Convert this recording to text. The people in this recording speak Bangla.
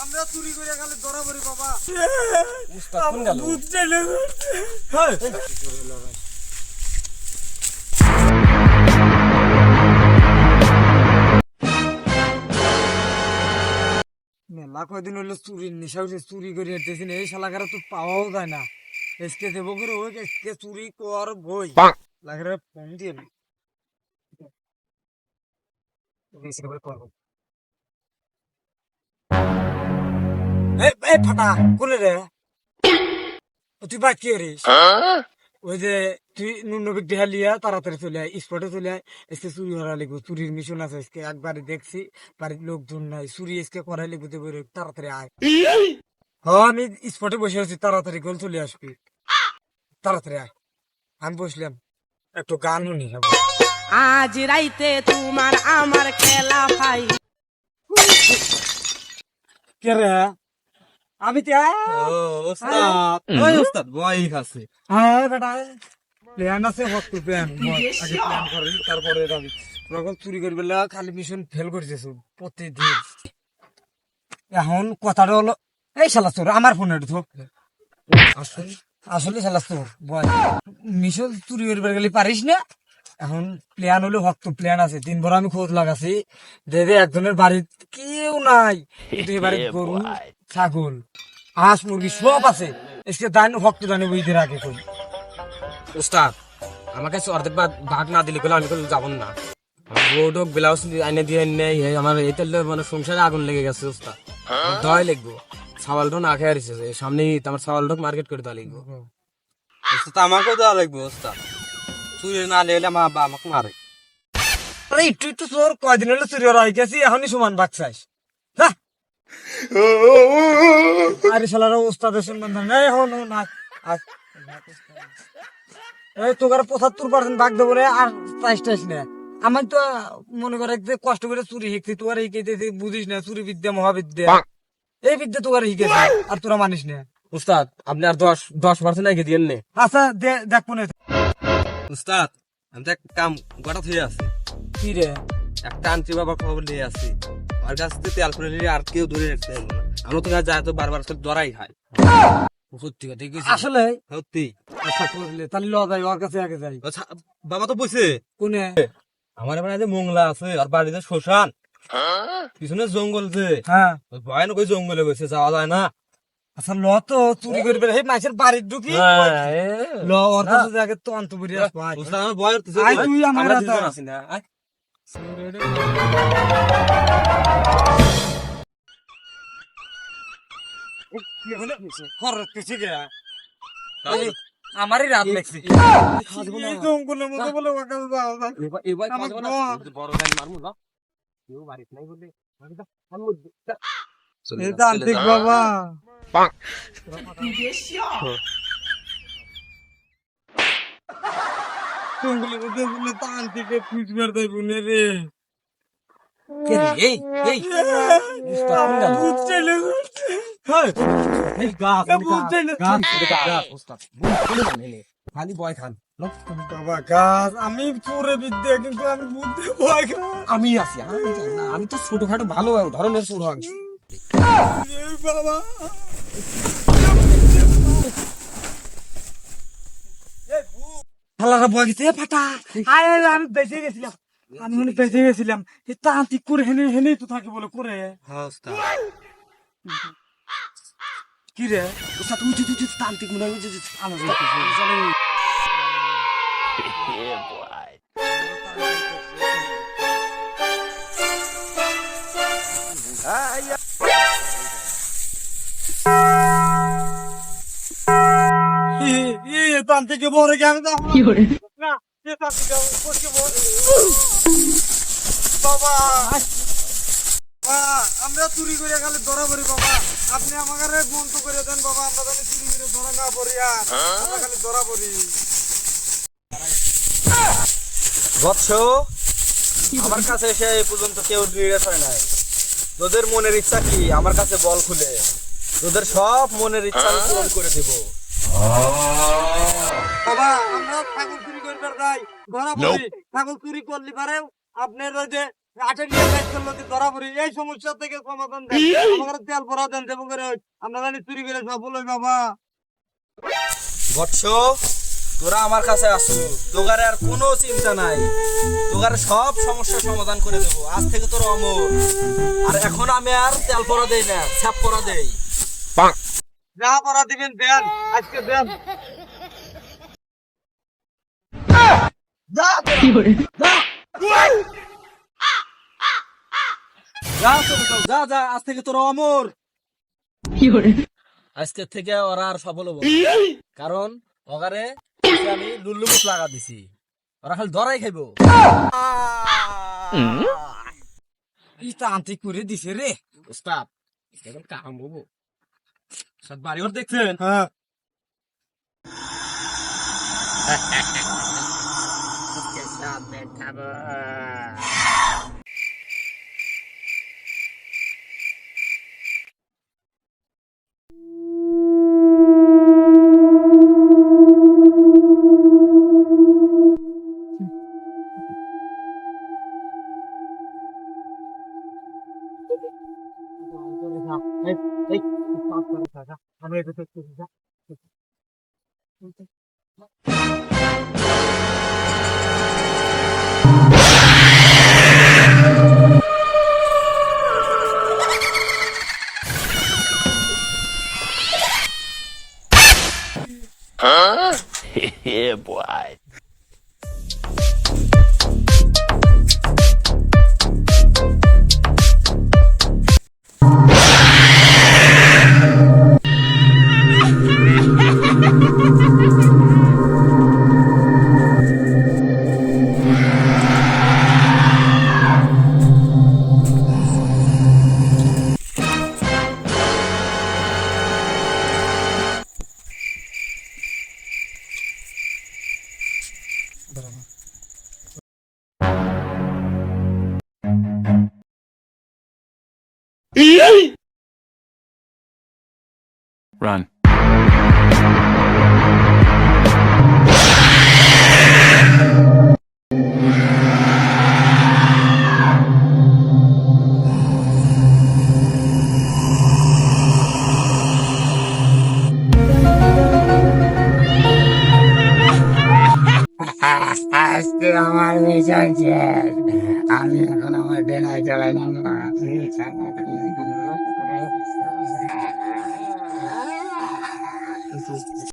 আমরা চুরি করে খালি ধরা পড়ি বাবা। উস্তাদ কোন গেল? মেলা কয়দিন হইলো চুরির নেশা উঠে চুরি করে হেঁটেছি এই শালাকারা তো পাওয়াও যায় না। এসকে দেবো করে ওই এসকে চুরি কর বই লাগারে ফোন দিয়ে ফাটা কোনে রে তুই বাদ কি করিস? ওই যে তুই নুনবিক দেহা লিয়া তাড়াতাড়ি চলে আয়, স্পটে চলে আয়। এসকে চুরি করা লিখবো, চুরির মিশন আছে। এসকে একবারে দেখছি বাড়ির লোকজন নাই, চুরি এসকে করাই লিখবো। দেবো তাড়াতাড়ি আয়। হ্যাঁ আমি স্পটে বসে আছি, তাড়াতাড়ি গোল চলে আসবি, তাড়াতাড়ি আয়। আমি বসলাম একটু গান শুনি। আজ রাইতে তোমার আমার খেলা ভাই। কে রে? আমি ওস্তাদ ওই ওস্তাদ বই আছে। হ্যাঁ বেটা প্ল্যান আছে, হক প্ল্যান আগে প্ল্যান করি তারপরে যাবি। ওরকম চুরি করবে খালি মিশন ফেল করতেছ প্রতিদিন। এখন কথাটা হলো এই শালা তোর আমার ফোনে তো আসলে শালা তোর বয় মিশন চুরি করবে গেলে পারিস না। এখন প্ল্যান হলো হক প্ল্যান আছে। 3 বার আমি খোঁজ লাগাছি, দেখে একজনের বাড়ির কেউ নাই, কিন্তু এ বাড়ির গরু ছাগল হাঁস মুরগি সব আছে। এসকে দান ভক্ত দানে বইদের আগে করি। উস্তাদ আমাকে অর্ধেক ভাগ না দিলে গেলে আমি যাবো না। বউটক ব্লাউজ আইনে দিয়ে নেই আমার এটা মানে সংসারে আগুন লেগে গেছে উস্তাদ। দয় লিখবো ছাওয়ালটা না খেয়ে আসছে সামনেই আমার ছাওয়ালটক মার্কেট করে দেওয়া লিখবো। আমাকেও দেওয়া লাগবে উস্তাদ, চুরি না লেলে আমার বা আমাকে মারে। একটু একটু তোর কয়দিন হলো চুরি হয়ে গেছি, এখনই সমান বাক চাইস। আরে শালারা ওস্তাদের সম্মান নাই এখন না। এই তোর 75% ভাগ দেবো রে, আর চাইস না। আমার তো মনে করে কষ্ট করে চুরি শিখছি, তোর শিখেছি বুঝিস না। চুরি বিদ্যা মহাবিদ্যা, এই বিদ্যা তোর শিখেছি আর তোরা মানিস না। উস্তাদ আপনি আর 10% আগে দিয়ে নে। আচ্ছা দেখবো না। উস্তাদ আমি তো এক কাম গোটা হয়ে আছে। কি রে? একটা আন্টি বাবার খবর নিয়ে আসি, আর কাছ থেকে তেল করে নিয়ে আর কেউ ধরে রাখতে পারবো না। আমরা তো যায় তো বারবার ধরাই খাই। সত্যি কথা আসলে সত্যি। আচ্ছা করলে তাহলে ল যাই, ওর কাছে আগে যাই। বাবা তো বলছে কোনে আমার বাড়িতে মোংলা আছে আর বাড়িতে শ্মশান, পিছনে জঙ্গল যে হ্যাঁ ভয়ানক ওই জঙ্গলে গেছে, যাওয়া যায় না। আচ্ছা ল তো চুরি করবে এই মাছের বাড়ির ঢুকি ল ওর কাছে আগে তো অন্তপুরি আমার ভয় হচ্ছে। আয় তুই আমার আমরা হাতে। দুজন আছি না, আয়। আমারই রাত লাগছে জঙ্গলের মধ্যে বলে ওর কাছে যাওয়া যায়। এবার আমার খাওয়া যাবে না? বাবা। বড় গাড়ি মারমু না, কেউ বাড়িতে নাই বলে এই তান্ত্রিক বাবা জঙ্গলের মধ্যে বলে তান্ত্রিকে খুঁজবার দেয় বোনে রে। এই এই উস্তাদ কোন গেল? ভূত চাইলে এই গাছ ভূত চাইলে গাছ উস্তাদ কোন মানে খালি বয় খান। বাবা গাছ আমি পুরে বিদ্যা, কিন্তু আমি বুঝতে ভয় খাই। আমি আছি, আমি জানি না, আমি তো ছোটখাটো ভালো ধরনের চোর আছি। এই বাবা শালারা ভয় গেছে ফাটা। আয় আমি বেঁচে গেছিলাম, আমি মনে বেঁচে গেছিলাম। এই তান্ত্রিক করে হেনে হেনে তো থাকে বলে করে। হ্যাঁ উস্তাদ। কি রে উস্তাদ তুই তুই তুই তান্ত্রিক মনে হয় যে আলো তান্ত্রিকে বলে আমি তো কি করে? না এ তান্ত্রিকে বসে বলে বাবা আমরা চুরি করে খালি ধরা পড়ি বাবা। আপনি আমাকে বন্ধ করে দেন বাবা, আমরা জানি চুরি করে ধরা না পড়ি আর আমরা খালি ধরা পড়ি। বৎস আমার কাছে এসে এই পর্যন্ত কেউ জিজ্ঞেস হয় নাই তোদের মনের ইচ্ছা কি, আমার কাছে বল খুলে তোদের সব মনের ইচ্ছা আমি পূরণ করে দেব। বাবা আমরা ছাগল চুরি করবার যাই, ধরা পড়ি। ছাগল চুরি করলে পারে আপনার ওই যে আটের নিয়ে কাজ করলো তুই ধরা পড়ি এই সমস্যা থেকে সমাধান দেন আমাকে তেল ভরা দেন দেবো করে আমরা জানি চুরি করে সফল হই বাবা বৎস তোরা আমার কাছে আসো তোগারে আর কোনো চিন্তা নাই তোগারে সব সমস্যার সমাধান করে দেবো আজ থেকে তোর অমর আর এখন আমি আর তেল পরা দেই না ছাপ পরা দেই যা পড়া দিবেন দেন আজকে দেন যা তোর যাও, যা যা আজ থেকে তোর অমর আজকে থেকে ওরা আর সফল হবো না। কারণ ওগারে আমি লুল্লুমুট লাগা দিছি ওরা খালি ধরাই খাইবো এই তান্ত্রিক করে দিছে রে উস্তাদ এখন কাম হবো সব বাড়ি ঘর দেখছেন হ্যাঁ আমি এটা করতে Run. আজকে আমার মিশন শেষ আমি এখন আমার ডেলায় চালাইলাম না